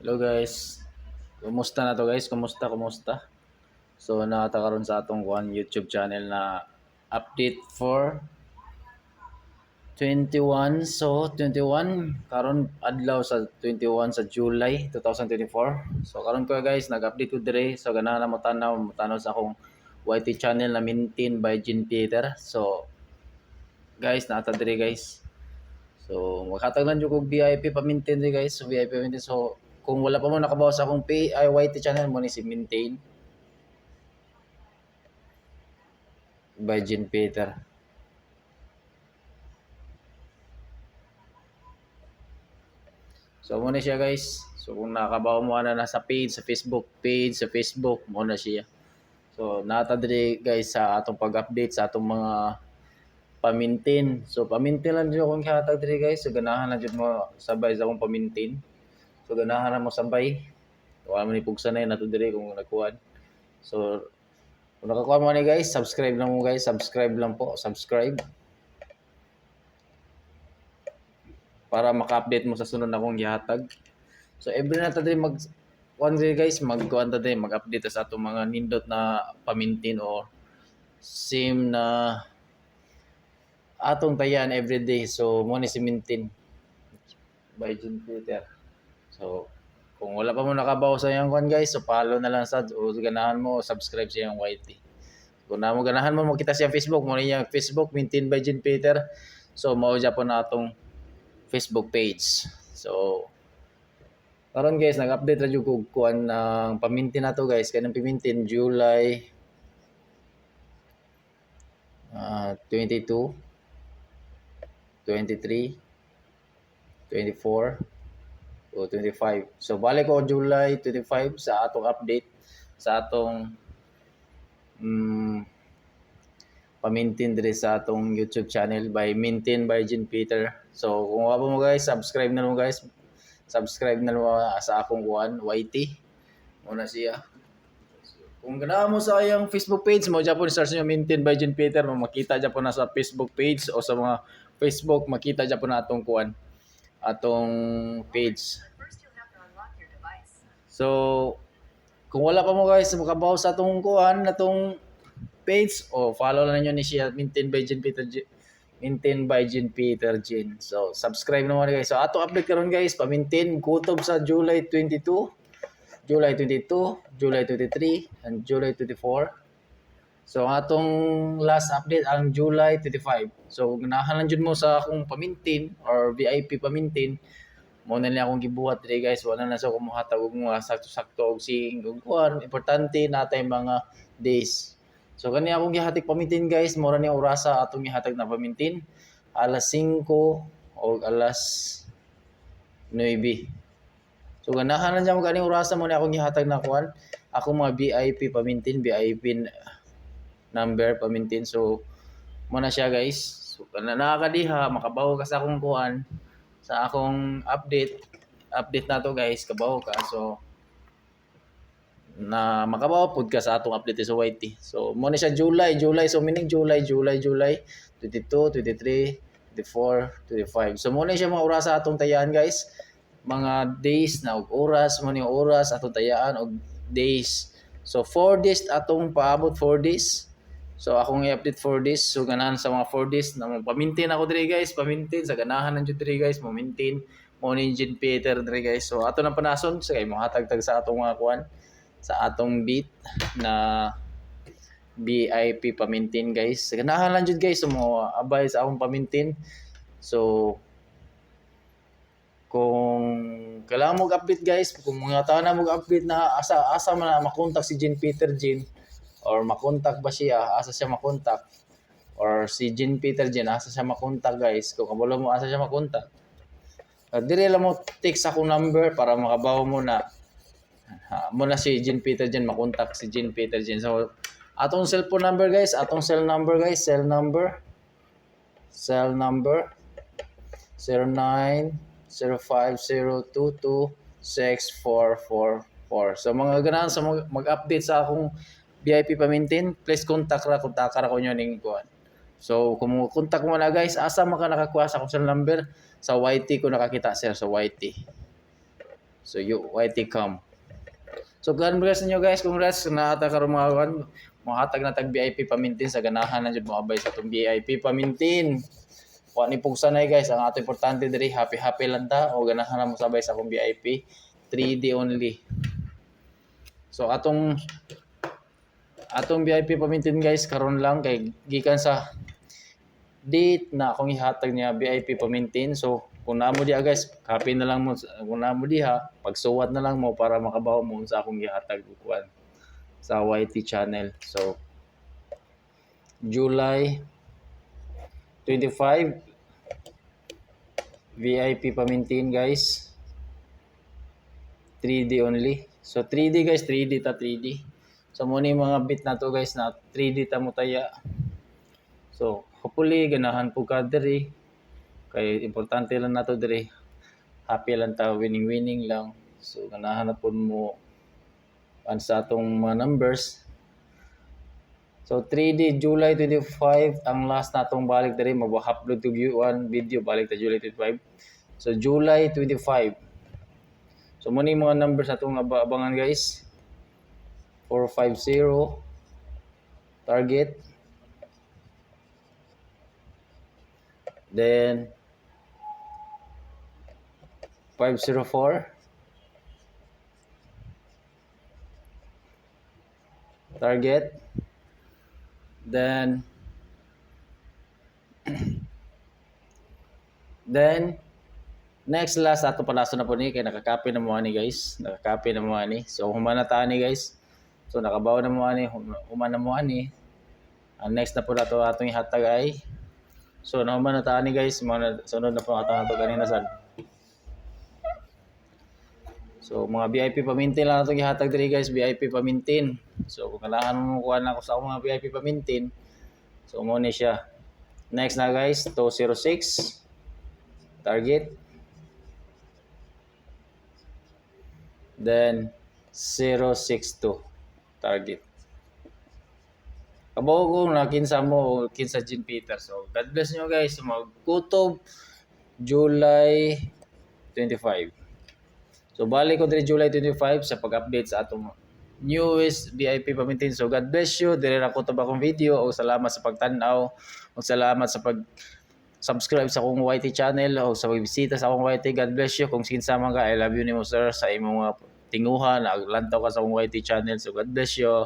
Hello guys. Kumusta na to guys? Kumusta? So nakatakaroon sa atong YouTube channel na update for 21. So 21 karon adlaw sa 21 sa July 2024. So karon ko guys nag-update ko dire. So ganahan na mo tanaw sa akong YT channel na maintain by Jean Peter. So guys nata dire guys. So makataglan jud kog VIP pa-maintain dire guys. So VIP pa-maintain. So kung wala pa mo nakabawas sa akong YT channel mo ni si maintain by Jean Peter. So muna siya guys. So kung nakabaw mo na sa page, sa Facebook, muna siya. So nata diri guys sa atong pag-update sa atong mga pamintin. So pamintin lang jud akong hatag diri guys. So ganahan lang jud mo sabay sa akong pamintin. So ganahan na mo sabay. Wala man ipugsa na nato diri kung nagkuhan. So kung nakakuha mo ni guys, subscribe lang mo guys. Subscribe lang po. Subscribe. Para maka-update mo sa sunod na akong gihatag. So every na ta mag one day guys, magkuan ta din mag-update sa atong mga nindot na pamintin o same na atong tayan everyday. So mo ni si Mintin by June Peter. So kung wala pa mo nakabaw sa iyang kuan guys, so follow na lang sa o ganahan mo subscribe sa iyang YT. Kung na mo ganahan mo makita siya Facebook mo niya Facebook Mintin by June Peter. So mao po na atong Facebook page. So karon guys, nag-update ra jud ko kuan ng pamintin nato guys. Kanang pamintin July 22, 23, 24, o 25. So balik ko July 25 sa atong update sa atong pamintin diri sa atong YouTube channel by Maintain by Jean Peter. So kung wala mo guys, subscribe na mo guys. Subscribe na mo sa akong kuan YT. Muna siya. Kung ganahan mo sa ayang Facebook page mo, dyan po search nyo Maintain by Jean Peter, makita dyan po na sa Facebook page o sa mga Facebook, makita dyan po na atong kuan, atong page. So, kung wala pa mo guys, makabaw sa atong kuan, atong page, o follow na ninyo ni siya, Maintain by Jean Peter, Maintain by Jean Peter Jean. So, subscribe naman guys. So, atong update karon guys, pa-maintain, kutob sa July 22, July 22, July 23, and July 24. So atong last update ang July 25. So ganahan lang jud mo sa akong pamintin or VIP pamintin. Mo na lang akong gibuhat diri guys. Wala na sa akong mohatag og mga sakto-sakto og sing og kuan. Importante natay mga days. So kani akong gihatag pamintin guys, mora ni orasa atong gihatag na pamintin. Alas 5 o alas 9. So ganahan lang mo ganing orasa mo ni akong gihatag na kuan. Ako mga VIP pamintin, VIP number pamintin. So mo na siya guys. So kana nakakadiha makabaw ka sa akong kuan sa akong update na to guys, kabaw ka. So na makabaw pud ka sa atong update sa YT. So mo na siya July. So meaning July 22, 23, 24, 25. So mo na siya mga oras sa atong tayaan guys, mga days na og oras mo ni oras atong tayaan og days. So 4 days atong paabot 4 days. So akong i-update 4 days. So ganahan sa mga 4 days na pamintin ako diri guys, pamintin sa ganahan ng diri guys, mo-maintain mo ni Jean Peter diri guys. So ato nang panason sa kay mohatag-tag sa atong mga kuan sa atong beat na VIP pamintin guys. Sa ganahan lang jud guys, so mo abay sa akong pamintin. So kung kailangan mo update guys, kung mga tao na mag-update na asa man na makontak si Jean Peter Jean or makontak ba siya, asa siya makontak or si Jean Peter Jean, asa siya makontak guys, kung kabalo mo asa siya makontak, dire lang mo text akong number para makabaw mo na muna si Jean Peter Jean, makontak si Jean Peter Jean. So atong cellphone number guys, atong cell number 09 0502264444. So mga ganahan sa mag-update sa akong VIP pamintin, please contact ra ko nyo ning kuan. So kung contact mo na guys, asa man ka nakakuha sa akong cell number, sa YT ko nakakita sir, sa YT. So YT Cam. So congrats ninyo guys, congrats na ata karon mga hatag na tag VIP pamintin sa ganahan na jud moabay sa tong VIP pamintin. Wa ni pugsanay guys, ang ato importante diri happy lang ta o ganahan na mo sabay sa akong VIP 3D only. So atong VIP pamintin guys karon lang kay gikan sa date na akong ihatag niya VIP pamintin. So kung namo diha guys, copy na lang mo. Kung namo diha, pagsuwat na lang mo para makabaw mo sa akong gihatag kuan sa YT channel. So July 25 VIP pamintin guys. 3D only. So 3D guys, 3D ta 3D. So mo ni mga bit na to guys na 3D ta mo taya. So hopefully ganahan po ka diri. Kay importante lang nato diri. Happy lang ta, winning lang. So ganahan na po mo sa atong mga numbers. So 3D July 25 ang last natong balik diri mag-upload to one video balik ta July 25. So July 25. So muna yung mga numbers atong abangan guys. 450 target. Then 504 target. Then next last ato palaso na po ni kay nakakopy na mo ani guys. Nakakopy na mo ani. So humana ta ni guys. So nakabaw na mo ani, humana mo ani. Ang next na po nato atong ihatag ay so humana ta ni guys, mga sunod na po ato kanina sad. So mga VIP pamintin lang nato gihatag diri guys, VIP pamintin. So kung kailangan mo kuha na ako sa mga VIP pamintin. So mo ni siya. Next na guys, 206 target. Then 062 target. Kabaw ko na kinsa mo kinsa Jean Peter. So God bless nyo guys. Magkutob July 25. So balik ko diri July 25 sa pag-update sa atong newest VIP pamintin. So God bless you. Diri ra ko to akong video o salamat sa pagtan-aw. O salamat sa pag-subscribe sa akong YT channel o sa pagbisita sa akong YT. God bless you. Kung kinsa man ka, I love you nimo sir sa imong mga tinguhan. Naglantaw ka sa akong YT channel. So God bless you.